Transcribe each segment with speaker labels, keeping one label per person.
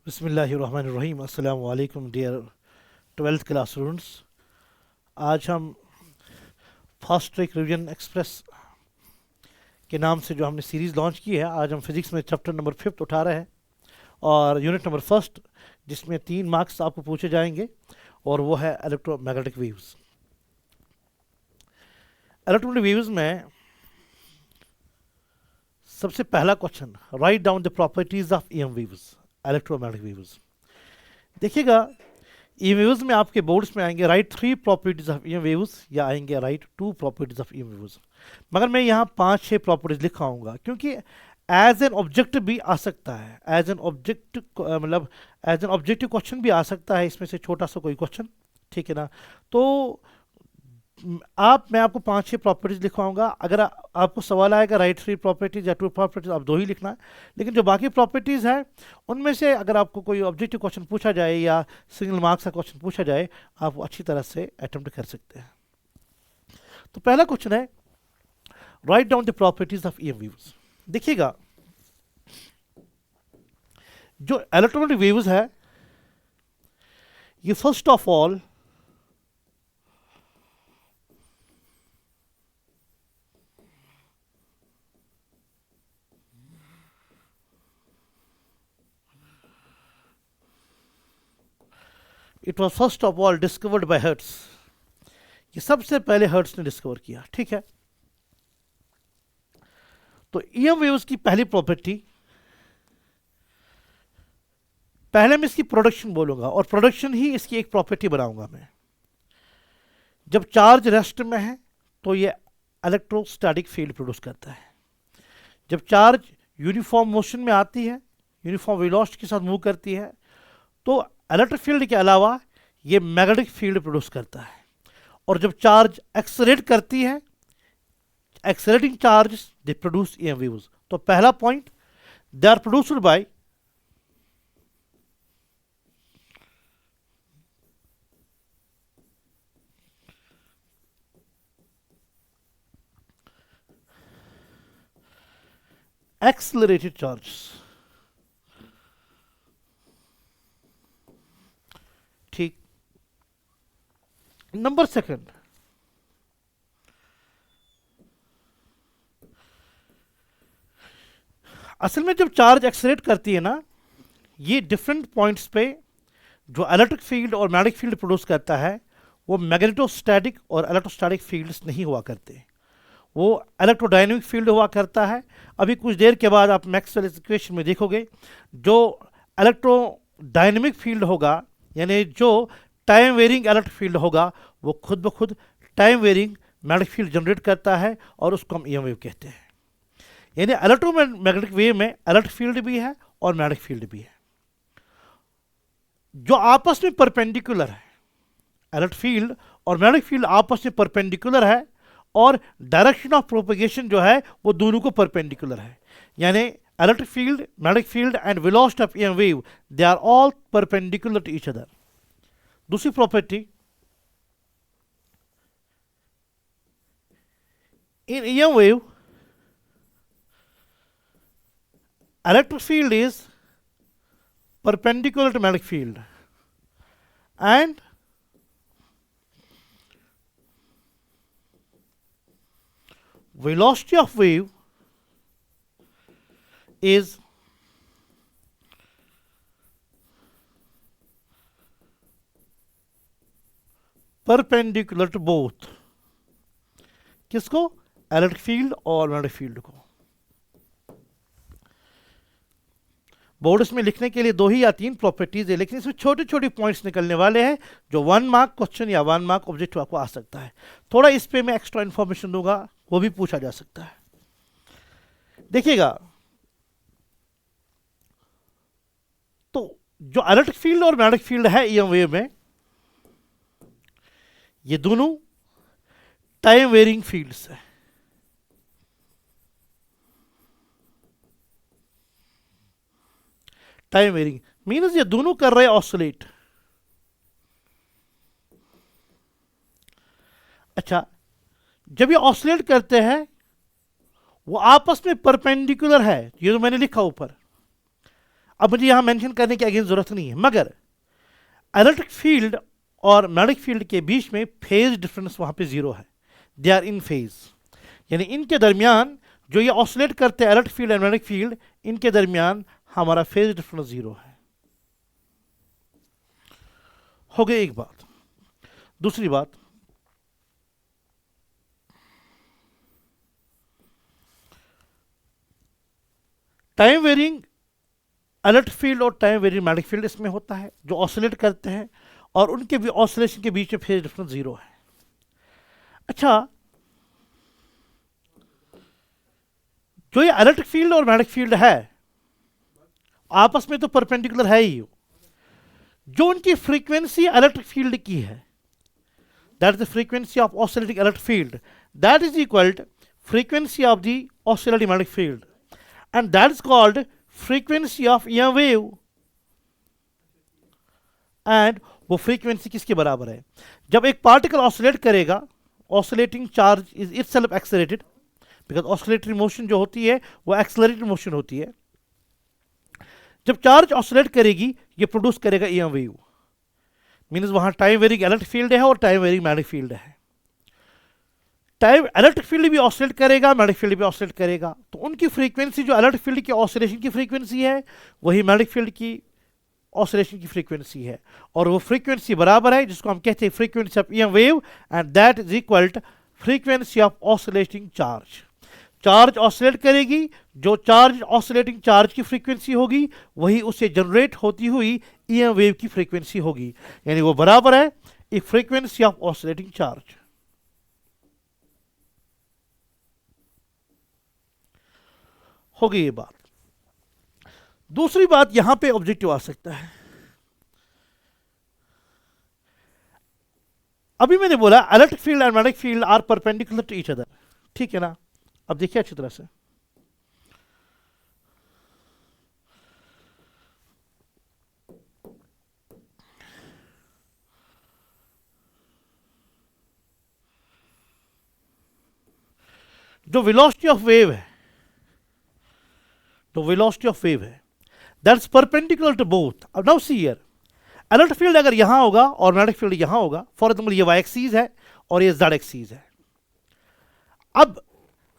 Speaker 1: बिस्मिल्लाहिर्रहमानिर्रहीम। अस्सलाम वालेकुम डियर 12th क्लास स्टूडेंट्स। आज हम फास्ट ट्रैक रिवीजन एक्सप्रेस के नाम से जो हमने सीरीज़ लॉन्च की है, आज हम फिज़िक्स में चैप्टर नंबर 5 उठा रहे हैं और यूनिट नंबर फर्स्ट, जिसमें 3 मार्क्स आपको पूछे जाएंगे और वो है इलेक्ट्रोमैग्नेटिक वेव्स। इलेक्ट्रोमैग्नेटिक वेव्स में सबसे पहला question, right down the properties of EM waves, electromagnetic waves. देखिएगा, ई वेव्स में आपके बोर्ड्स में आएंगे right 3 properties of EM waves या आएंगे right 2 properties of EM waves. मगर मैं यहाँ 5-6 प्रॉपर्टीज लिखाऊंगा क्योंकि एज एन ऑब्जेक्ट भी आ सकता है, एज एन ऑब्जेक्ट मतलब एज एन ऑब्जेक्टिव क्वेश्चन भी आ सकता है, इसमें से छोटा सा कोई क्वेश्चन, ठीक है ना। तो मैं आपको 5-6 प्रॉपर्टीज लिखवाऊंगा। अगर आपको सवाल आएगा राइट 3 प्रॉपर्टीज या 2 प्रॉपर्टीज, आप 2 ही लिखना है। लेकिन जो बाकी प्रॉपर्टीज हैं उनमें से अगर आपको कोई ऑब्जेक्टिव क्वेश्चन पूछा जाए या सिंगल मार्क्स का क्वेश्चन पूछा जाए, आप वो अच्छी तरह से अटेम्प्ट कर सकते हैं। तो पहला क्वेश्चन है, right down the properties of EM waves. देखिएगा, जो इलेक्ट्रोमैग्नेटिक वेव्स है, ये first of all it was first of all discovered by Hertz. ये सबसे पहले हर्ट्स ने डिस्कवर किया, ठीक है। तो ईएम वेव्स की पहली प्रॉपर्टी, पहले मैं इसकी प्रोडक्शन बोलूंगा और प्रोडक्शन ही इसकी एक प्रॉपर्टी बनाऊंगा मैं। जब चार्ज रेस्ट में है तो ये इलेक्ट्रोस्टैटिक फील्ड प्रोड्यूस करता है। जब चार्ज यूनिफॉर्म मोशन में आती है, यूनिफॉर्म वेलोसिटी के साथ मूव करती है, तो इलेक्ट्रिक फील्ड के अलावा ये मैग्नेटिक फील्ड प्रोड्यूस करता है। और जब चार्ज एक्सेलरेट करती है, accelerating charge they produce EM waves. तो पहला point, they are produced by accelerated charges, ठीक। नंबर सेकंड, असल में जब चार्ज एक्सेलरेट करती है ना, ये डिफरेंट पॉइंट्स पे जो इलेक्ट्रिक फील्ड और मैग्नेटिक फील्ड प्रोड्यूस करता है, वो मैग्नेटोस्टैटिक और इलेक्ट्रोस्टैटिक फील्ड्स नहीं हुआ करते, वो इलेक्ट्रोडायनेमिक फील्ड हुआ करता है। अभी कुछ देर के बाद आप मैक्सवेल इक्वेशन में देखोगे, जो इलेक्ट्रोडायनेमिक फील्ड होगा, यानी जो टाइम वेरिंग इलेक्ट्रिक फील्ड होगा, वो खुद ब खुद time varying magnetic field generate करता है और उसको हम ईएम वेव कहते हैं। यानी इलेक्ट्रोमैग्नेटिक वेव में इलेक्ट्रिक फील्ड भी है और मैग्नेटिक फील्ड भी है, जो आपस में परपेंडिकुलर है। इलेक्ट्रिक फील्ड और मैग्नेटिक फील्ड आपस में परपेंडिकुलर है और डायरेक्शन ऑफ प्रोपेगेशन जो है वो दोनों को परपेंडिकुलर है। यानी electric field, magnetic field and velocity of EM wave, they are all perpendicular to each other. दूसरी property, in EM wave electric field is perpendicular to magnetic field and velocity of wave is perpendicular to both। किसको? Electric field और magnetic field को। Boards में लिखने के लिए 2 ही या 3 properties है, लेकिन इसमें छोटे छोटे पॉइंट्स निकलने वाले हैं जो 1 मार्क क्वेश्चन या 1 मार्क ऑब्जेक्टिव आपको आ सकता है। थोड़ा इस पे मैं एक्स्ट्रा इंफॉर्मेशन दूंगा, वो भी पूछा जा सकता है। देखिएगा, तो जो इलेक्ट्रिक फील्ड और मैग्नेटिक फील्ड है ईएम वेव में, ये दोनों टाइम वेरिंग फील्ड्स है। टाइम वेरिंग मीन्स ये दोनों कर रहे हैं ऑसिलेट। अच्छा, जब ये ऑसिलेट करते हैं, वो आपस में परपेंडिकुलर है, ये तो मैंने लिखा ऊपर। अब मुझे यहां मेंशन करने की अगेन जरूरत नहीं है, मगर इलेक्ट्रिक फील्ड और मैग्नेटिक फील्ड के बीच में फेज डिफरेंस वहां पे जीरो है, दे आर इन फेज, यानी इनके दरमियान जो ये ऑसिलेट करते हैं electric field and magnetic field, इनके दरमियान हमारा फेज डिफरेंस जीरो है। हो गई एक बात। दूसरी बात, टाइम वेरिंग इलेक्ट्रिक फील्ड और टाइम वेरिंग मैग्नेटिक फील्ड इसमें होता है जो ऑसिलेट करते हैं, और उनके भी ऑसिलेशन के बीच में फेज डिफरेंस जीरो है। अच्छा, जो ये इलेक्ट्रिक फील्ड और मैग्नेटिक फील्ड है आपस में तो परपेंडिकुलर है ही, जो उनकी फ्रीक्वेंसी इलेक्ट्रिक फील्ड की है, that is the frequency of oscillating electric field, that is equal to frequency of the oscillating magnetic field, and that is called frequency of EM wave. And वो frequency किसके बराबर है? जब एक particle oscillate करेगा, oscillating charge is itself accelerated, because oscillatory motion जो होती है वो एक्सेलरेटेड मोशन होती है। जब चार्ज ऑसिलेट करेगी ये प्रोड्यूस करेगा ईएम वेव, मींस वहां टाइम वेरिंग इलेक्ट्रिक फील्ड है और टाइम वेरिंग मैग्नेटिक फील्ड है। टाइम इलेक्ट्रिक फील्ड भी ऑसिलेट करेगा, मैग्नेटिक फील्ड भी ऑसिलेट करेगा, तो उनकी फ्रीक्वेंसी जो इलेक्ट्रिक फील्ड की ऑसिलेशन की फ्रीक्वेंसी है वही मैग्नेटिक फील्ड की ऑसिलेशन की फ्रीक्वेंसी है, और वो फ्रीक्वेंसी बराबर है जिसको हम कहते हैं frequency of EM wave, and that is equal to frequency of oscillating charge. Charge oscillate करेगी, जो चार्ज ऑसिलेटिंग चार्ज की फ्रीक्वेंसी होगी वही उससे जनरेट होती हुई ईएम वेव की फ्रीक्वेंसी होगी, यानी वो बराबर है एक फ्रीक्वेंसी ऑफ ऑसिलेटिंग चार्ज। हो गई ये बात। दूसरी बात यहां पे ऑब्जेक्टिव आ सकता है। अभी मैंने बोला electric field and magnetic field are perpendicular to each other, ठीक है ना? अब देखिए अच्छी तरह से, जो वेलोसिटी ऑफ वेव है, तो वेलोसिटी ऑफ वेव है दैट्स परपेंडिकुलर टू बोथ। अब now see here, electric field अगर यहां होगा और मैग्नेटिक फील्ड यहां होगा, फॉर एग्जांपल ये वाई एक्सीज है और ये जेड एक्सीज है, अब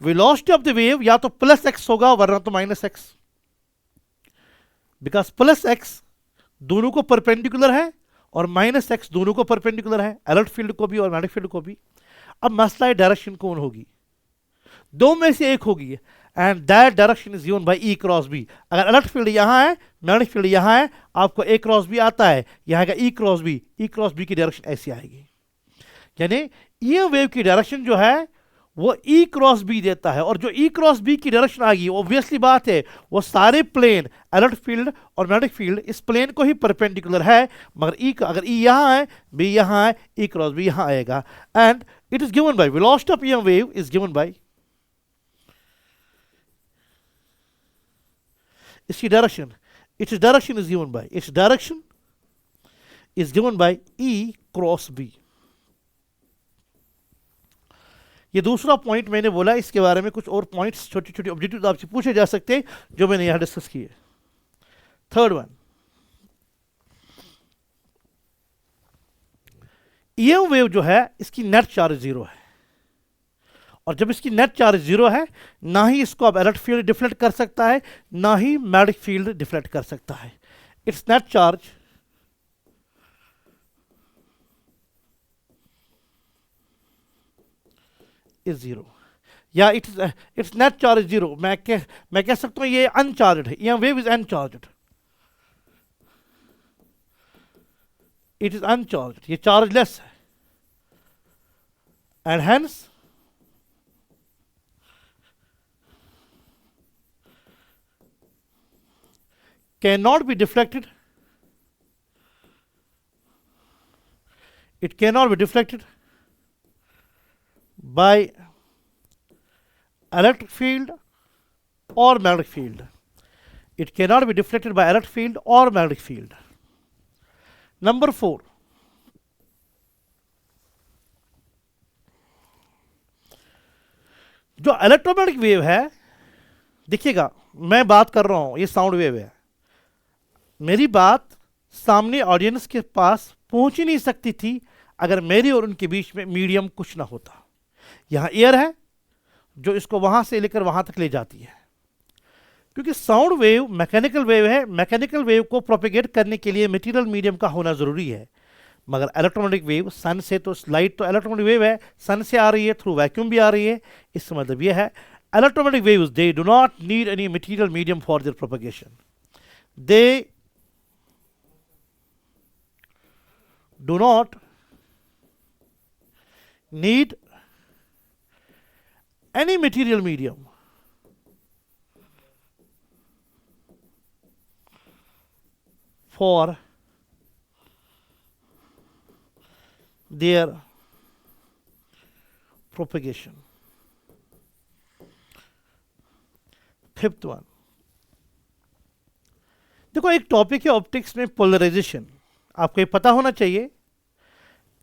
Speaker 1: वेलोसिटी ऑफ द वेव या तो प्लस एक्स होगा वरना तो minus x, because plus x दोनों को परपेंडिकुलर है और माइनस एक्स दोनों को परपेंडिकुलर है, इलेक्ट्रिक फील्ड को भी और मैग्नेटिक फील्ड को भी। अब मसला है डायरेक्शन कौन होगी, दो में से एक होगी, and that direction is given by E cross B. अगर इलेक्ट्रिक फील्ड यहां है, मैग्नेटिक फील्ड यहां है, आपको ए क्रॉस बी आता है, यहां का ई क्रॉस बी, ई क्रॉस बी की डायरेक्शन ऐसी आएगी, यानी ई वेव की डायरेक्शन जो है वो ई क्रॉस बी देता है, और जो ई क्रॉस बी की डायरेक्शन आ गई ऑब्वियसली बात है वो सारे प्लेन इलेक्ट्रिक फील्ड और मैग्नेटिक फील्ड इस प्लेन को ही परपेंडिकुलर है, मगर ई अगर ई यहां है, बी यहां है, ई क्रॉस बी यहां आएगा, and it is given by velocity of EM wave is given bye इसकी direction, its direction is given by, its direction is given by E cross B। ये दूसरा पॉइंट मैंने बोला, इसके बारे में कुछ और पॉइंट्स छोटे छोटे ऑब्जेक्टिव आपसे पूछे जा सकते हैं जो मैंने यहां डिस्कस किए। थर्ड वन, ईएम वेव जो है इसकी नेट चार्ज जीरो है, और जब इसकी नेट चार्ज जीरो है ना ही इसको अब इलेक्ट्रिक फील्ड डिफ्लेक्ट कर सकता है ना ही मैग्नेटिक फील्ड डिफ्लेक्ट कर सकता है, it's net charge is zero, या इट्स नेट चार्ज जीरो। मैं कह सकता हूं ये अनचार्जड है, यह wave is uncharged, it is uncharged, ये चार्जलेस है, and hence cannot be deflected, it cannot be deflected by electric field or magnetic field, it cannot be deflected by electric field or magnetic field। Number 4, जो electromagnetic wave है, देखिएगा मैं बात कर रहा हूं ये साउंड वेव है, मेरी बात सामने ऑडियंस के पास पहुंच ही नहीं सकती थी अगर मेरे और उनके बीच में मीडियम कुछ ना होता। यहाँ एयर है जो इसको वहां से लेकर वहां तक ले जाती है। क्योंकि साउंड वेव मैकेनिकल वेव है, मैकेनिकल वेव को प्रोपेगेट करने के लिए मटेरियल मीडियम का होना ज़रूरी है। मगर इलेक्ट्रोमैग्नेटिक वेव सन से, तो लाइट तो इलेक्ट्रोमैग्नेटिक वेव है, सन से आ रही है, थ्रू वैक्यूम भी आ रही है। इसका मतलब यह है electromagnetic waves they do not need any material medium for their propagation. They do not need any material medium for their propagation. Fifth one, देखो एक टॉपिक है ऑप्टिक्स में पोलराइजेशन, आपको ये पता होना चाहिए।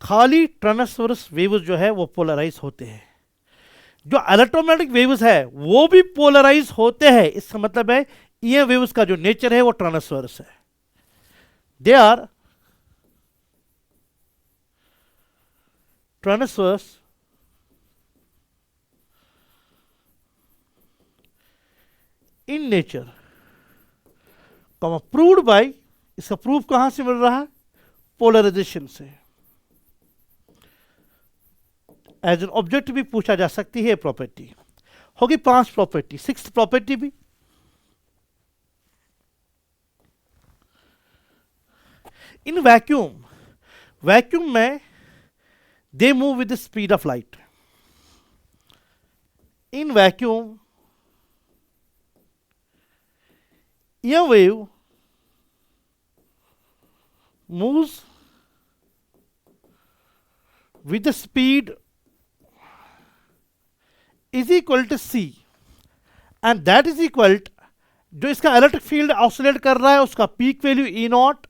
Speaker 1: खाली ट्रांसवर्स वेव्स जो है वो पोलराइज होते हैं, जो इलेक्ट्रोमैग्नेटिक वेव्स है वो भी पोलराइज होते हैं। इसका मतलब है ये वेव्स का जो नेचर है वो ट्रांसवर्स है, they are transverse in nature, proved by, इसका प्रूफ कहां से मिल रहा है? पोलराइजेशन से। एज एन ऑब्जेक्ट भी पूछा जा सकती है प्रॉपर्टी। होगी 5 प्रॉपर्टी। 6th प्रॉपर्टी भी इन वैक्यूम, वैक्यूम में they move with the speed of light. In vacuum a wave moves with the speed is equal to c, and that is equal to, जो इसका electric field oscillate कर रहा है उसका peak value E not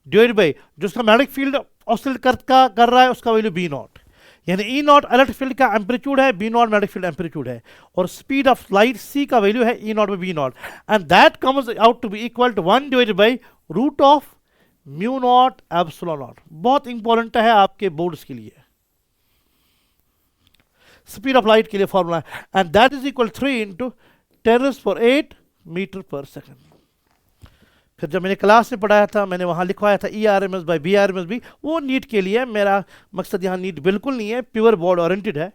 Speaker 1: divide by जो इसका magnetic field oscillate कर रहा है उसका वैल्यू बी नॉट। यानी ई नॉट इलेक्ट्रिक फील्ड का एम्पलीट्यूड है, B naught magnetic field amplitude है, और स्पीड ऑफ लाइट सी का वैल्यू है E naught by B naught, and that comes out to be equal to 1 divided by root of mu naught epsilon naught. बहुत important है आपके boards के लिए, speed of light के लिए formula है, and that is equal 3 into 10⁸ metre per second. फिर जब मैंने क्लास में पढ़ाया था मैंने वहाँ लिखवाया था ERMS बाई BRMS भी, वो नीट के लिए। मेरा मकसद यहाँ नीट बिल्कुल नहीं है, प्योर बोर्ड ओरिएंटेड है।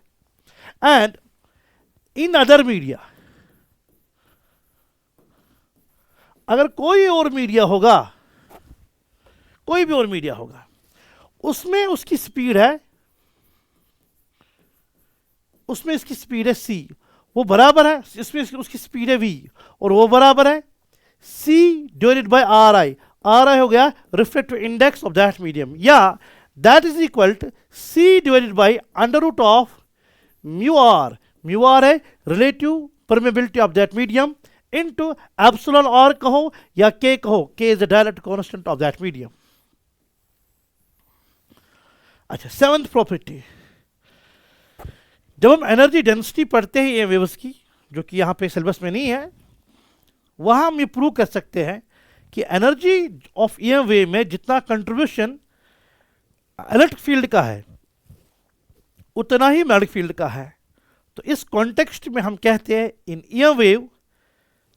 Speaker 1: एंड इन अदर मीडिया, अगर कोई और मीडिया होगा, कोई भी और मीडिया होगा, उसमें उसकी स्पीड है, उसमें इसकी स्पीड है c, वो बराबर है, इसमें उसकी स्पीड है v, और वो बराबर है c divided by ri। ri हो गया reflective index of that medium, या that is equal to c divided by under root of mu R. Mu R है relative permeability of that medium into epsilon R कहो या k कहो, k is the direct constant of that medium. अच्छा, 7th property, जब हम energy density पढ़ते हैं ये वेव्स की, जो कि यहाँ पे सिलेबस में नहीं है, वहाँ हम ये प्रूव कर सकते हैं कि एनर्जी ऑफ ईएम वेव में जितना कंट्रीब्यूशन इलेक्ट्रिक फील्ड का है उतना ही मैग्नेटिक फील्ड का है। तो इस कॉन्टेक्स्ट में हम कहते हैं in EM wave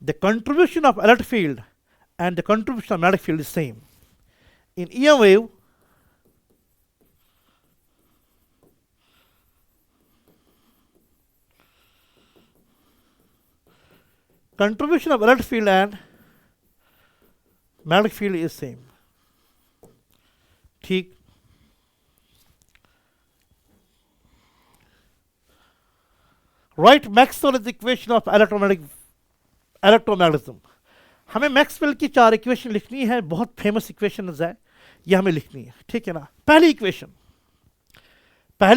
Speaker 1: the contribution of electric field and the contribution of magnetic field is same. In EM wave contribution of electric field and magnetic field is same। ठीक, write Maxwell's equation of electromagnetism। हमें Maxwell की 4 equation लिखनी है, बहुत famous equations है, ये हमें लिखनी है, ठीक है ना। पहली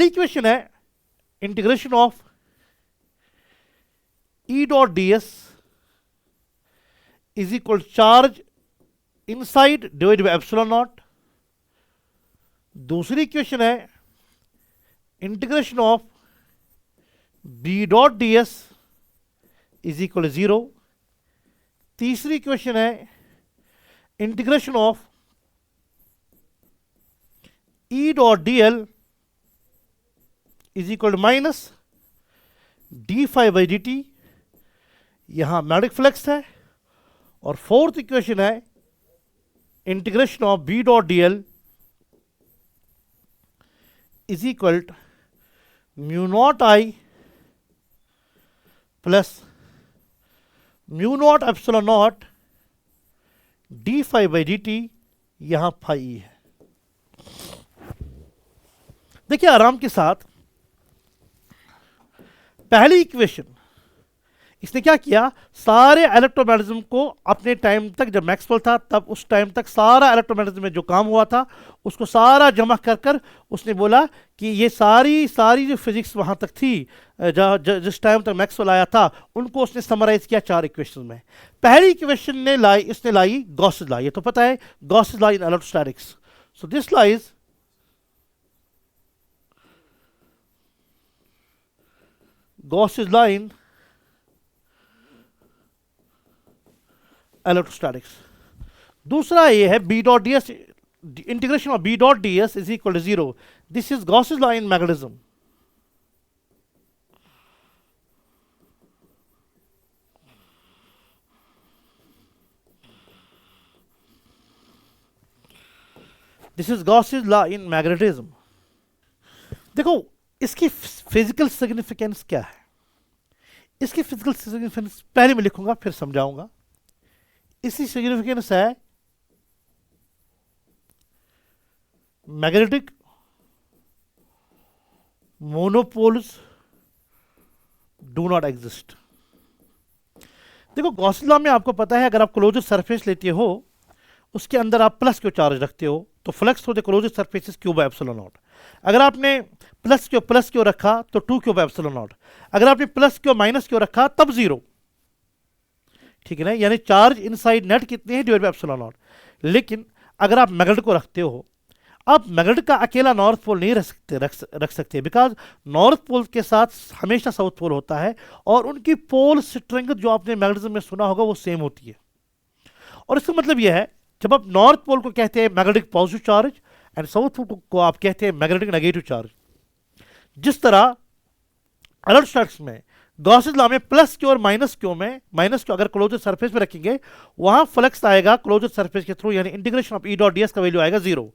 Speaker 1: इक्वेशन है integration of E dot ds is equal to charge inside divided by epsilon naught। दूसरी इक्वेशन है integration of B dot ds is equal to 0। तीसरी इक्वेशन है integration of E dot dl is equal to minus d phi by d t, यहां magnetic flux है, और fourth equation है integration of B dot dl is equal to mu naught I plus mu naught epsilon naught d phi by d t, यहां phi है। देखिए आराम के साथ, पहली इक्वेशन इसने क्या किया, सारे इलेक्ट्रोमैग्नेटिज्म को अपने टाइम तक, जब मैक्सवेल था तब उस टाइम तक सारा इलेक्ट्रोमैग्नेटिज्म में जो काम हुआ था उसको सारा जमा कर कर उसने बोला कि ये सारी जो फिजिक्स वहां तक थी जिस टाइम तक मैक्सवेल आया था, उनको उसने समराइज किया 4 इक्वेशन में। पहली इक्वेशन ने इसने लाई गॉसेस लॉ, ये तो पता है Gauss's law in electrostatics. So this law is Gauss's law in electrostatics। दूसरा ये है B dot ds, integration of B dot ds is equal to 0। This is Gauss's law in magnetism। This is Gauss's law in magnetism। देखो इसकी physical significance क्या है, इसकी physical significance पहले मैं लिखूंगा फिर समझाऊंगा। इसकी सिग्निफिकेंस है magnetic monopoles do not exist. देखो गॉस लॉ में आपको पता है, अगर आप क्लोज्ड सरफेस लेते हो उसके अंदर आप प्लस क्यू चार्ज रखते हो तो flux through the closed surface Q by epsilon not. अगर आपने प्लस क्यू रखा तो 2 क्यू बाय एप्सिलॉन नॉट, अगर आपने प्लस क्यू माइनस क्यू रखा तब 0। ठीक है ना, यानी चार्ज इनसाइड नेट कितने हैं डिवाइड बाय एप्सिलॉन नॉट। लेकिन अगर आप मैग्नेट को रखते हो, आप मैग्नेट का अकेला नॉर्थ पोल नहीं रख सकते बिकॉज नॉर्थ पोल के साथ हमेशा साउथ पोल होता है और उनकी पोल स्ट्रेंथ जो आपने मैग्नेटिज्म में सुना होगा वो सेम होती है। और इसका मतलब यह है, जब आप नॉर्थ पोल को कहते हैं magnetic positive charge and south pole को आप कहते हैं मैग्नेटिक नेगेटिव चार्ज। जिस तरह इलेक्ट्रोस्टैटिक्स में गॉसेस लॉ में प्लस क्यू और माइनस क्यू में, माइनस क्यू अगर क्लोज्ड सरफेस में रखेंगे वहां फ्लक्स आएगा क्लोज्ड सरफेस के थ्रू, यानी integration of E dot ds का वैल्यू आएगा 0।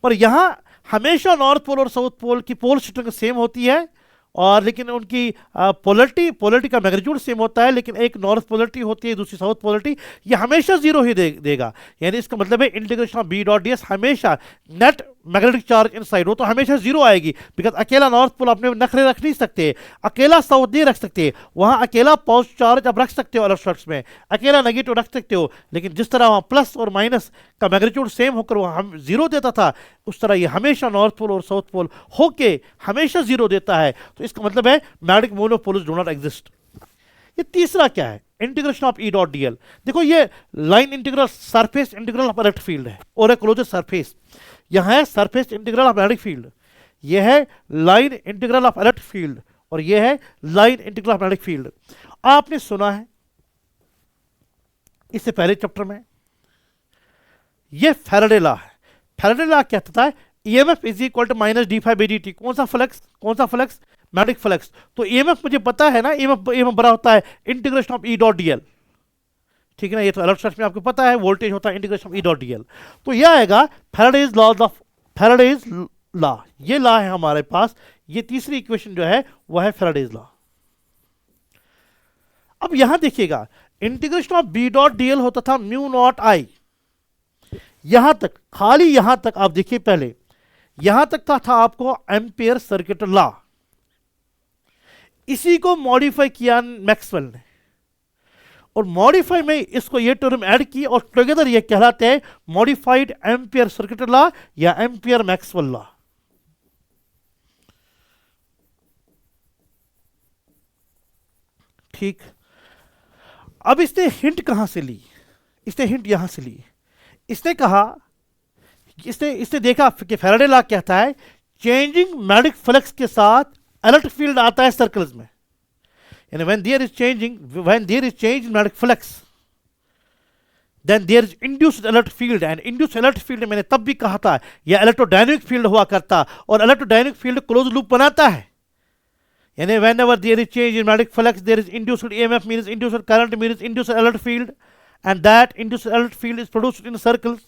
Speaker 1: पर यहां हमेशा नॉर्थ पोल और साउथ पोल की पोल स्ट्रेंथ सेम होती है, और लेकिन उनकी पोलरिटी का मैग्नीट्यूड सेम होता है, लेकिन एक नॉर्थ पोलरिटी होती है दूसरी साउथ पोलरिटी, ये हमेशा 0 ही देगा। यानी इसका मतलब है integration of B dot ds हमेशा नेट मैग्नेटिक चार्ज इनसाइड हो तो हमेशा 0 आएगी, बिकॉज अकेला नॉर्थ पोल अपने नखरे रख नहीं सकते, अकेला साउथ नहीं रख सकते। वहां अकेला पॉजिटिव चार्ज आप रख सकते हो इलेक्ट्रोस्टैटिक्स में, अकेला नेगेटिव रख सकते हो, लेकिन जिस तरह वहां प्लस और माइनस का मैग्नीट्यूड सेम होकर वहां 0 देता था, उस तरह ये हमेशा नॉर्थ पोल और साउथ पोल होके हमेशा 0 देता है। तो इसका मतलब है magnetic monopoles do not exist. ये तीसरा क्या है, integration of E dot dl। देखो ये line integral surface integral of electric field है, और एक क्लोज्ड सरफेस, यहां है surface integral of electric field, यह है line integral of electric field, और यह है line integral of electric field. आपने सुना है इससे पहले चैप्टर में, यह फैराडे लॉ है। फैराडे लॉ कहता है EMF is equal to minus d phi by d t. कौन सा फ्लक्स, मैग्नेटिक फ्लक्स। तो EMF मुझे पता है ना, EMF बड़ा होता है integration of E dot dl। ठीक है ना, ये तो इलेक्ट्रोस्टैटिक्स में आपको पता है, वोल्टेज होता है integration of E dot dl। तो यह आएगा फैराडेज लॉ, ये लॉ है हमारे पास। ये तीसरी इक्वेशन जो है वह है फैराडेज लॉ। अब यहां देखिएगा integration of B dot dl होता था म्यू नॉट आई, यहां तक, खाली यहां तक आप देखिए, पहले यहां तक था आपको एम्पियर सर्किट लॉ। इसी को मॉडिफाई किया मैक्सवेल ने, और मॉडिफाई में इसको ये टर्म ऐड की, और टुगेदर ये कहलाते हैं मॉडिफाइड एम्पियर सर्किट लॉ या एम्पियर मैक्सवेल लॉ। ठीक, अब इसने हिंट कहां से ली, इसने हिंट यहां से ली। इसने कहा, इसने देखा कि फैराडे लॉ कहता है चेंजिंग मैग्नेटिक फ्लक्स के साथ इलेक्ट्रिक फील्ड आता है सर्कल्स में, यानी when there is change in magnetic flux, then there is induced electric field, and induced electric field मैंने तब भी कहा था यह इलेक्ट्रोडायनेमिक फील्ड हुआ करता, और इलेक्ट्रोडायनेमिक फील्ड क्लोज लूप बनाता है, यानी whenever there is change in magnetic flux there is induced EMF means induced current means induced electric field, and that induced electric field is produced in circles.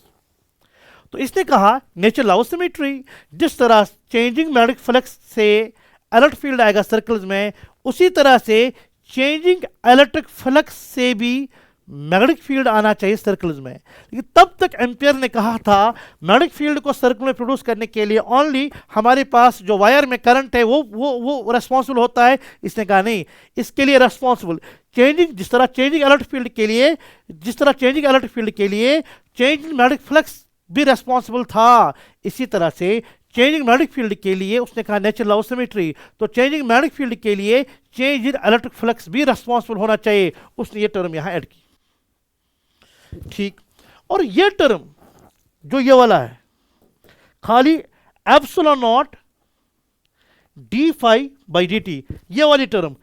Speaker 1: तो इसने कहा nature law symmetry, जिस तरह changing magnetic flux से electric field आएगा circles में, उसी तरह से चेंजिंग इलेक्ट्रिक फ्लक्स से भी मैग्नेटिक फील्ड आना चाहिए सर्कल्स में। लेकिन तब तक एम्पियर ने कहा था मैग्नेटिक फील्ड को सर्कल में प्रोड्यूस करने के लिए ओनली हमारे पास जो वायर में करंट है वो रेस्पॉन्सिबल होता है। इसने कहा नहीं, इसके लिए रेस्पॉन्सिबल चेंजिंग, जिस तरह चेंजिंग इलेक्ट्रिक फील्ड के लिए चेंजिंग मैग्नेटिक फ्लक्स भी रेस्पॉन्सिबल था, इसी तरह से चेंजिंग मैग्नेटिक फील्ड के लिए उसने कहा नेचर लॉ ऑफ सिमेट्री, तो चेंजिंग मैग्नेटिक फील्ड के लिए चेंज इन इलेक्ट्रिक फ्लक्स भी रेस्पॉन्सिबल होना चाहिए। उसने ये टर्म यहां ऐड की, ठीक। और ये टर्म जो ये वाला है खाली epsilon naught d phi by d t, ये वाली टर्म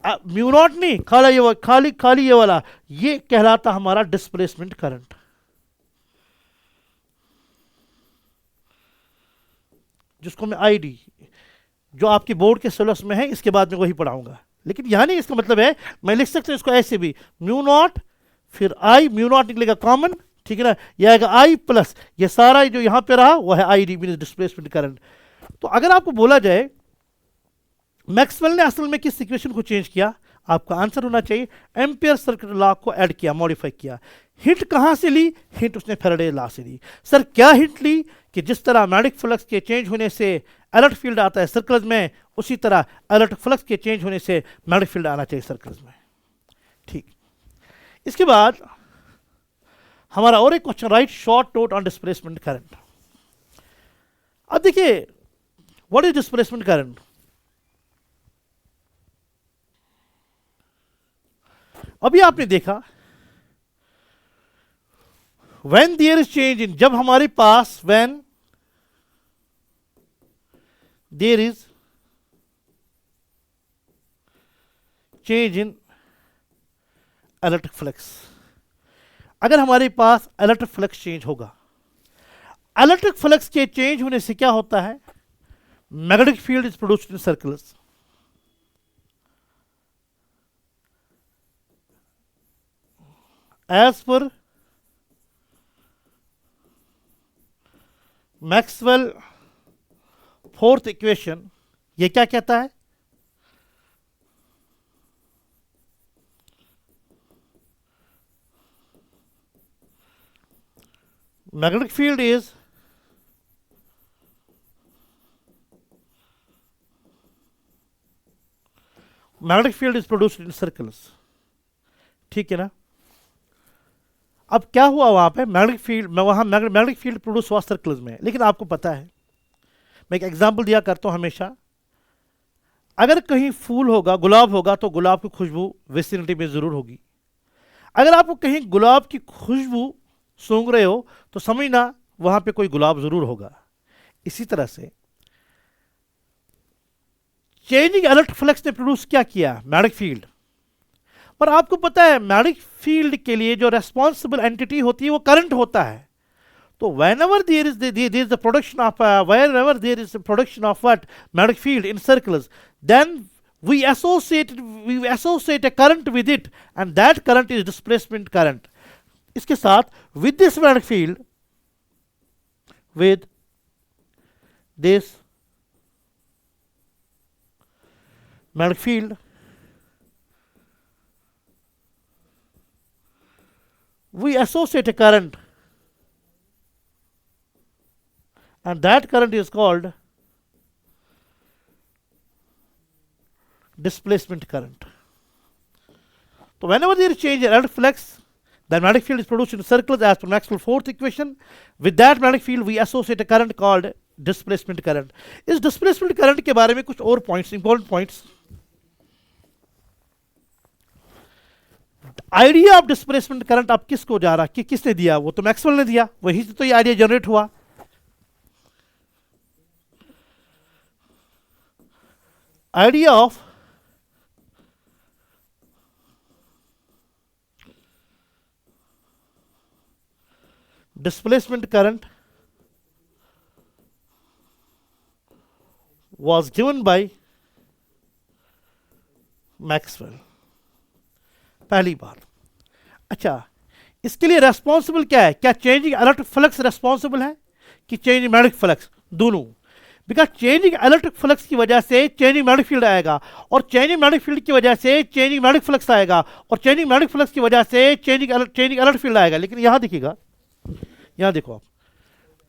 Speaker 1: म्यू नॉट नहीं, खाली ये वाला, ये कहलाता हमारा डिस्प्लेसमेंट करंट। जिसको मैं आईडी, जो आपके बोर्ड के सिलेबस में है, इसके बाद में वही पढ़ाऊंगा, लेकिन यहां नहीं, इसका मतलब है मैं लिख सकता हूं इसको ऐसे भी, म्यू नॉट फिर आई, म्यू नॉट निकलेगा कॉमन, ठीक है ना, यह आएगा आई प्लस ये सारा जो यहां पे रहा वो है I D mean displacement current. तो अगर आपको बोला जाए मैक्सवेल ने असल में किस इक्वेशन को चेंज किया, आपका आंसर होना चाहिए एम्पियर सर्किट लॉ को ऐड किया, मॉडिफाई किया। हिंट कहां से ली? हिंट उसने फैराडे लॉ से ली। सर क्या हिंट ली? कि जिस तरह मैग्नेटिक फ्लक्स के चेंज होने से इलेक्ट्रिक फील्ड आता है सर्कल्स में, उसी तरह इलेक्ट्रिक फ्लक्स के चेंज होने से मैग्नेटिक फील्ड आना चाहिए सर्कल्स में, ठीक। इसके बाद हमारा और एक question, write short note on displacement current. अब देखिए व्हाट इज डिस्प्लेसमेंट करंट। अभी आपने देखा when there is change in, जब हमारे पास when there is change in electric flux, अगर हमारे पास इलेक्ट्रिक फ्लक्स चेंज होगा, इलेक्ट्रिक फ्लक्स के चेंज होने से क्या होता है, magnetic field is produced in circles. As per Maxwell fourth equation, ये क्या कहता है, magnetic field is produced in circles, ठीक है ना। अब क्या हुआ वहां पे मैग्नेटिक फील्ड में, वहां मैग्नेटिक फील्ड प्रोड्यूस हुआ सर्कल्स में, लेकिन आपको पता है मैं एक एग्जांपल दिया करता हूं हमेशा, अगर कहीं फूल होगा, गुलाब होगा, तो गुलाब की खुशबू विसिनिटी में जरूर होगी। अगर आपको कहीं गुलाब की खुशबू सूंघ रहे हो तो समझना वहां पे कोई गुलाब जरूर होगा। इसी तरह से चेंजिंग इलेक्ट्रिक फ्लक्स ने प्रोड्यूस क्या किया, मैग्नेटिक फील्ड। पर आपको पता है मैग्नेटिक फील्ड के लिए जो रेस्पॉन्सिबल एंटिटी होती है वो करंट होता है। तो whenever there is the production of wherever there is the production of what magnetic field in circles, then we associate a current with it, and that current is displacement current. इसके साथ with this magnetic field, with this magnetic field, we associate a current, and that current is called displacement current. So whenever there is change in electric flux, the magnetic field is produced in circles as per Maxwell's fourth equation. With that magnetic field we associate a current called displacement current. इस displacement current के बारे में कुछ और points, important points. Idea of displacement current अब किसको जा रहा, कि किसने दिया, वो तो मैक्सवेल ने दिया, वही से तो ये आइडिया जनरेट हुआ। Idea of displacement current was given by Maxwell. पहली बात। अच्छा, इसके लिए रेस्पॉन्सिबल क्या है? क्या चेंजिंग इलेक्ट्रिक फ्लक्स रेस्पॉन्सिबल है कि चेंजिंग मैग्नेटिक फ्लक्स? दोनों। बिकॉज चेंजिंग इलेक्ट्रिक फ्लक्स की वजह से चेंजिंग मैग्नेटिक फील्ड आएगा, और चेंजिंग मैग्नेटिक फील्ड की वजह से चेंजिंग मैग्नेटिक फ्लक्स आएगा, और चेंजिंग मैग्नेटिक फ्लक्स की वजह से चेंजिंग इलेक्ट्रिक फील्ड आएगा। लेकिन यहां देखिएगा, यहां देखो आप,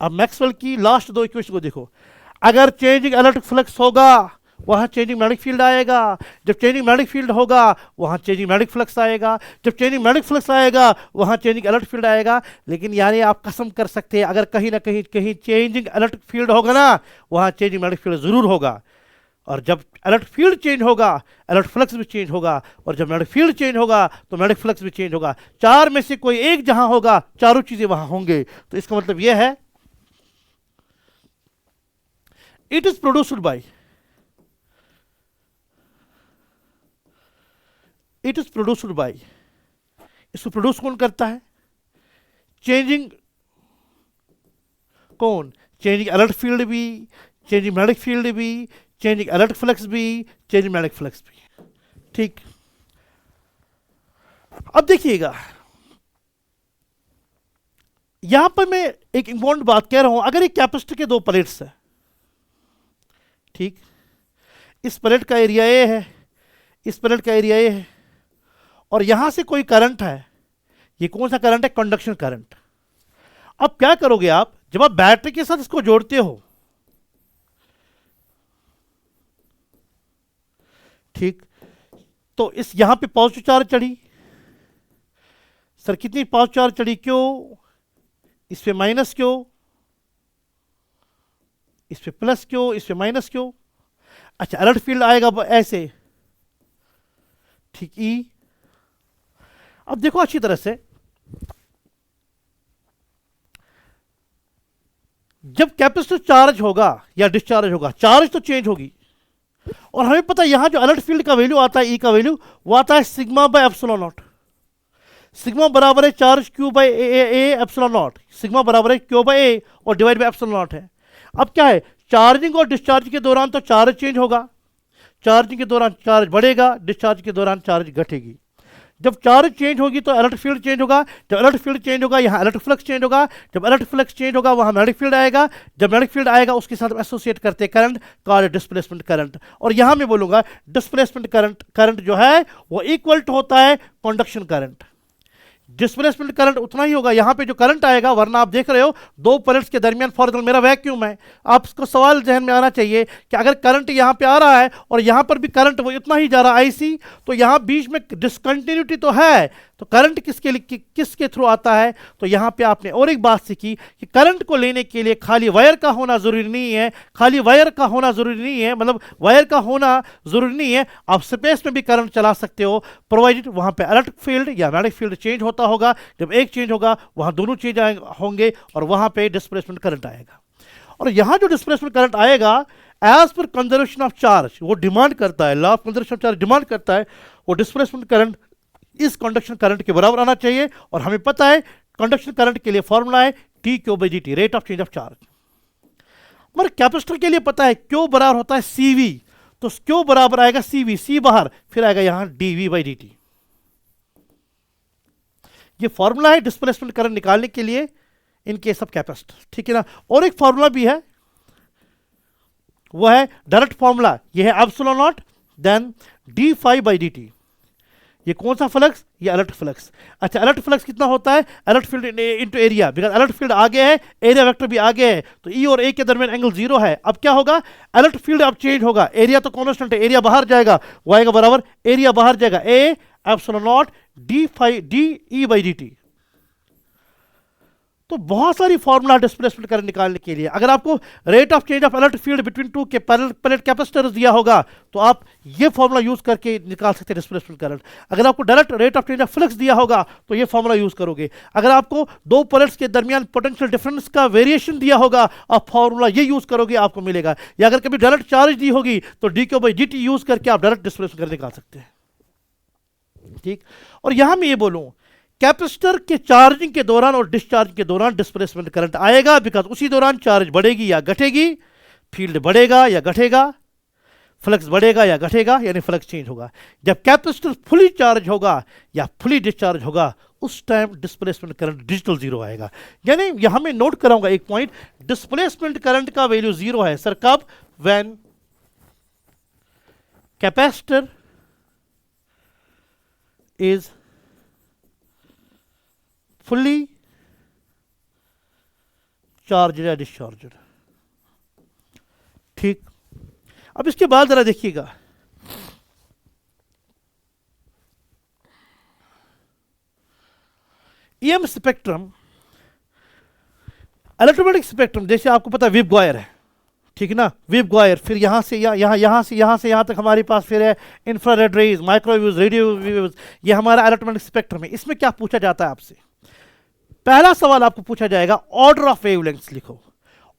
Speaker 1: अब मैक्सवेल की लास्ट दो इक्वेशन को देखो। अगर चेंजिंग इलेक्ट्रिक फ्लक्स होगा वहां चेंजिंग मैग्नेटिक फील्ड आएगा, जब चेंजिंग मैग्नेटिक फील्ड होगा वहां चेंजिंग मैग्नेटिक फ्लक्स आएगा, जब चेंजिंग मैग्नेटिक फ्लक्स आएगा वहां चेंजिंग इलेक्ट्रिक फील्ड आएगा। लेकिन यानी आप कसम कर सकते हैं अगर कहीं ना कहीं चेंजिंग इलेक्ट्रिक फील्ड होगा ना, वहां चेंजिंग मैग्नेटिक फील्ड जरूर होगा। और जब इलेक्ट्रिक फील्ड चेंज होगा इलेक्ट्रिक फ्लक्स भी चेंज होगा, और जब मैग्नेटिक फील्ड चेंज होगा तो मैग्नेटिक फ्लक्स भी चेंज होगा। चार में से कोई एक जहां होगा चारों चीजें वहां होंगे। तो इसका मतलब यह है इट इज प्रोड्यूस्ड बाय इसको प्रोड्यूस कौन करता है? चेंजिंग कौन? चेंजिंग इलेक्ट्रिक फील्ड भी, चेंजिंग मैग्नेटिक फील्ड भी, चेंजिंग इलेक्ट्रिक फ्लक्स भी, चेंजिंग मैग्नेटिक फ्लक्स भी। ठीक। अब देखिएगा, यहां पर मैं एक इंपॉर्टेंट बात कह रहा हूं। अगर एक कैपेसिटर के दो प्लेट्स है, ठीक, इस प्लेट का एरिया ए है, इस प्लेट का एरिया ए है, और यहां से कोई करंट है। ये कौन सा करंट है? Conduction current. अब क्या करोगे आप जब आप बैटरी के साथ इसको जोड़ते हो? ठीक, तो इस यहां पे पॉजिटिव चार्ज चढ़ी। सर कितनी पॉजिटिव चार्ज चढ़ी? क्यों? इस पे माइनस क्यों? इस पे प्लस क्यों? इस पे माइनस क्यों? अच्छा, इलेक्ट्रिक फील्ड आएगा ऐसे, ठीक, ई। अब देखो अच्छी तरह से, जब कैपेसिटर चार्ज होगा या डिस्चार्ज होगा, चार्ज तो चेंज होगी। और हमें पता है यहां जो इलेक्ट्रिक फील्ड का वैल्यू आता है, ई का वैल्यू, वो आता है sigma by epsilon naught. Sigma बराबर है charge q by A epsilon naught. Sigma बराबर है क्यू बाय ए और डिवाइड बाय एप्सिलॉन नॉट है। अब क्या है, चार्जिंग और डिस्चार्ज के दौरान तो चार्ज चेंज होगा, चार्जिंग के दौरान चार्ज बढ़ेगा, डिस्चार्ज के दौरान चार्ज घटेगी। जब चार्ज चेंज होगी तो इलेक्ट्रिक फील्ड चेंज होगा, जब इलेक्ट्रिक फील्ड चेंज होगा यहां इलेक्ट्रिक फ्लक्स चेंज होगा, जब इलेक्ट्रिक फ्लक्स चेंज होगा वहां मैग्नेटिक फील्ड आएगा, जब मैग्नेटिक फील्ड आएगा उसके साथ एसोसिएट करते हैं करंट, कॉल्ड डिस्प्लेसमेंट करंट। और यहां मैं बोलूंगा डिस्प्लेसमेंट करंट जो है वो इक्वल टू होता है कंडक्शन करंट। डिस्प्लेसमेंट करंट उतना ही होगा यहां पे जो करंट आएगा, वरना आप देख रहे हो दो प्लेट्स के दरमियान, फॉर एग्जाम्पल मेरा वैक्यूम है, आपको सवाल जहन में आना चाहिए कि अगर करंट यहां पे आ रहा है और यहां पर भी करंट वो इतना ही जा रहा है आईसी, तो यहां बीच में डिसकंटिन्यूटी तो है, तो करंट किसके थ्रू आता है? तो यहां पे आपने और एक बात सीखी कि करंट को लेने के लिए खाली वायर का होना जरूरी नहीं है, खाली वायर का होना जरूरी नहीं है, मतलब वायर का होना जरूरी नहीं है, आप स्पेस में भी करंट चला सकते हो, प्रोवाइडेड वहां पे इलेक्ट्रिक फील्ड या मैग्नेटिक फील्ड चेंज होता होगा। जब एक चेंज होगा वहां दोनों चेंज होंगे और वहां पे डिस्प्लेसमेंट करंट आएगा। और यहां जो डिस्प्लेसमेंट करंट आएगा as per conservation of charge, वो डिमांड करता है, law of conservation of charge demand करता है वो डिस्प्लेसमेंट करंट इस कंडक्शन करंट के बराबर आना चाहिए। और हमें पता है कंडक्शन करंट के लिए फॉर्मूला है T Q by d T, rate of change of charge. मगर कैपेसिटर के लिए पता है क्यू बराबर होता है सीवी, तो क्यू बराबर आएगा सीवी, सी बाहर, फिर आएगा यहां डीवी बाई डी टी। ये फॉर्मूला है डिस्प्लेसमेंट करंट निकालने के लिए इन केस ऑफ कैपेसिटर, ठीक है ना। और एक फॉर्मूला भी है, वो है डायरेक्ट फॉर्मूला, ये है epsilon naught then d phi by d t. ये कौन सा फ्लक्स? ये इलेक्ट्रिक फ्लक्स। अच्छा, इलेक्ट्रिक फ्लक्स कितना होता है? Electric field into area, because electric field आगे है, एरिया वेक्टर भी आगे है, तो ई और ए के दरमियान एंगल जीरो है। अब क्या होगा, इलेक्ट्रिक फील्ड अब चेंज होगा, एरिया तो कांस्टेंट है, एरिया बाहर जाएगा, वो आएगा बराबर एरिया बाहर जाएगा ए epsilon naught d five D E by d T. तो बहुत सारी फॉर्मूला डिस्प्लेसमेंट करंट निकालने के लिए। अगर आपको rate of change of electric field between two के प्लेट कैपेसिटर्स दिया होगा तो आप ये फॉर्मूला यूज करके निकाल सकते हैं डिस्प्लेसमेंट करंट। अगर आपको direct rate of change of flux दिया होगा तो ये फॉर्मूला यूज करोगे। अगर आपको दो प्लेट्स के दरमियान पोटेंशियल डिफरेंस का वेरिएशन दिया होगा, आप फॉर्मूला ये यूज करोगे, आपको मिलेगा। या अगर कभी डायरेक्ट चार्ज दी होगी तो D Q by d T use करके आप डायरेक्ट डिस्प्लेसमेंट करंट निकाल सकते हैं, ठीक। और यहां मैं ये बोलूं कैपेसिटर के चार्जिंग के दौरान और डिस्चार्ज के दौरान डिस्प्लेसमेंट करंट आएगा, बिकॉज उसी दौरान चार्ज बढ़ेगी या घटेगी, फील्ड बढ़ेगा या घटेगा, फ्लक्स बढ़ेगा या घटेगा, यानी फ्लक्स चेंज होगा। जब कैपेसिटर फुली चार्ज होगा या फुली डिस्चार्ज होगा, उस time displacement current digital zero आएगा। यानी यहां मैं नोट कराऊंगा एक पॉइंट, डिस्प्लेसमेंट करंट का वैल्यू जीरो है सर कब? When capacitor is fully charge या डिस्चार्ज। ठीक, अब इसके बाद जरा देखिएगा, ईएम स्पेक्ट्रम, इलेक्ट्रोमैग्नेटिक स्पेक्ट्रम, जैसे आपको पता है वेवगाइड है, ठीक है ना, वेवगाइड, फिर यहां से यहां से यहां तक हमारे पास फिर है infrared rays, microwaves, radio waves, ये हमारा इलेक्ट्रोमैग्नेटिक स्पेक्ट्रम है। इसमें क्या पूछा जाता है आपसे? पहला सवाल आपको पूछा जाएगा ऑर्डर ऑफ वेवलेंथ्स लिखो।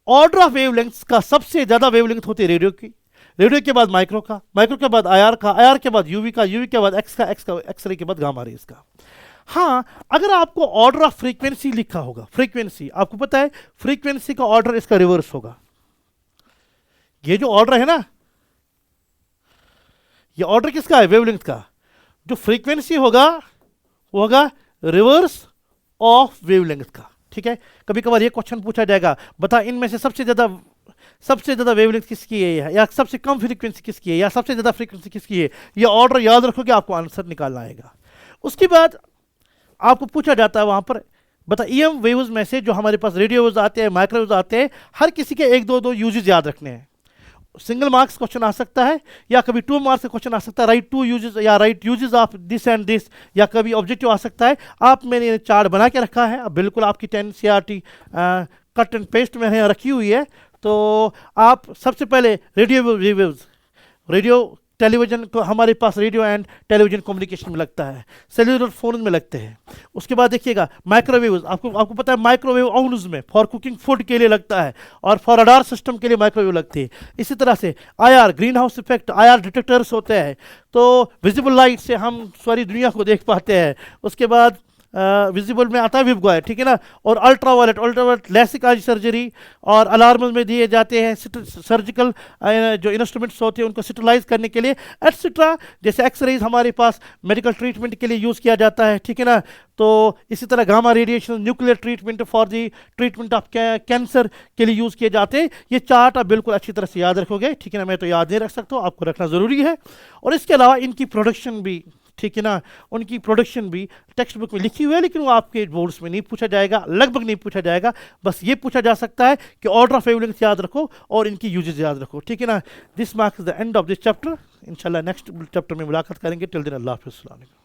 Speaker 1: ऑर्डर ऑफ वेवलेंथ्स का सबसे ज्यादा वेवलेंथ होती है रेडियो की, रेडियो के बाद माइक्रो का, माइक्रो के बाद आईआर का, आईआर के बाद यूवी का, यूवी के बाद एक्स का, एक्सरे के बाद गामा रेज का। हाँ, अगर आपको ऑर्डर ऑफ फ्रीक्वेंसी लिखा होगा, फ्रीक्वेंसी आपको पता है फ्रीक्वेंसी का ऑर्डर इसका रिवर्स होगा। ये जो ऑर्डर है ना, ये ऑर्डर किसका है? वेवलेंथ का। जो फ्रीक्वेंसी होगा वो होगा रिवर्स ऑफ वेवलेंथ का। ठीक है, कभी कभार ये क्वेश्चन पूछा जाएगा, बता इनमें से सबसे ज्यादा वेवलेंथ किसकी है, या सबसे कम फ्रीक्वेंसी किसकी है, या सबसे ज्यादा फ्रीक्वेंसी किसकी है। ये ऑर्डर याद रखोगे, आपको आंसर निकालना आएगा। उसके बाद आपको पूछा जाता है वहां पर, बता ईएम वेव्स में से जो हमारे पास रेडियो वेव्स आते हैं, माइक्रोवेव्स आते हैं, हर किसी के एक दो यूजेस याद रखने हैं। सिंगल मार्क्स क्वेश्चन आ सकता है, या कभी 2 मार्क्स का क्वेश्चन आ सकता है, राइट 2 यूजेस या right uses of this and this, या कभी ऑब्जेक्टिव आ सकता है। आप मैंने चार्ट बना के रखा है, अब बिल्कुल आपकी 10 CRT कट एंड पेस्ट में यहाँ रखी हुई है। तो आप सबसे पहले रेडियो टेलीविजन को हमारे पास रेडियो एंड टेलीविजन कम्युनिकेशन में लगता है, सेल्यूलर फोन में लगते हैं। उसके बाद देखिएगा माइक्रोवेव्स, आपको पता है माइक्रोवेव ओवन्स में फॉर कुकिंग फूड के लिए लगता है, और फॉर रडार सिस्टम के लिए माइक्रोवेव लगती है। इसी तरह से IR, green house effect, IR detectors होते हैं, तो विजिबल लाइट से हम सारी दुनिया को देख पाते हैं। उसके बाद विजिबल में आता है वेवगाइड, ठीक है ना, और अल्ट्रावायलेट लैसिक आइज सर्जरी और अलार्म में दिए जाते हैं, सर्जिकल जो इंस्ट्रूमेंट्स होते हैं उनको स्टेरिलाइज करने के लिए, एटसेट्रा। जैसे एक्सरेज हमारे पास मेडिकल ट्रीटमेंट के लिए यूज़ किया जाता है, ठीक है ना। तो इसी तरह gamma radiation, nuclear treatment for the treatment of cancer के लिए यूज़ किए जाते हैं। ये चार्ट आप बिल्कुल अच्छी तरह से याद रखोगे, ठीक है ना, मैं तो याद नहीं रख सकता हूँ, आपको रखना ज़रूरी है। और इसके अलावा इनकी प्रोडक्शन भी, ठीक है ना, उनकी प्रोडक्शन भी टेक्स्ट बुक में लिखी हुई है, लेकिन वो आपके बोर्ड्स में नहीं पूछा जाएगा, लगभग नहीं पूछा जाएगा। बस ये पूछा जा सकता है कि ऑर्डर ऑफ वेवलेंथ याद रखो और इनकी यूजेस याद रखो, ठीक है ना। This marks the end of this chapter. इंशाल्लाह नेक्स्ट चैप्टर में मुलाकात करेंगे। टिल देन अल्लाह हाफ़िज़।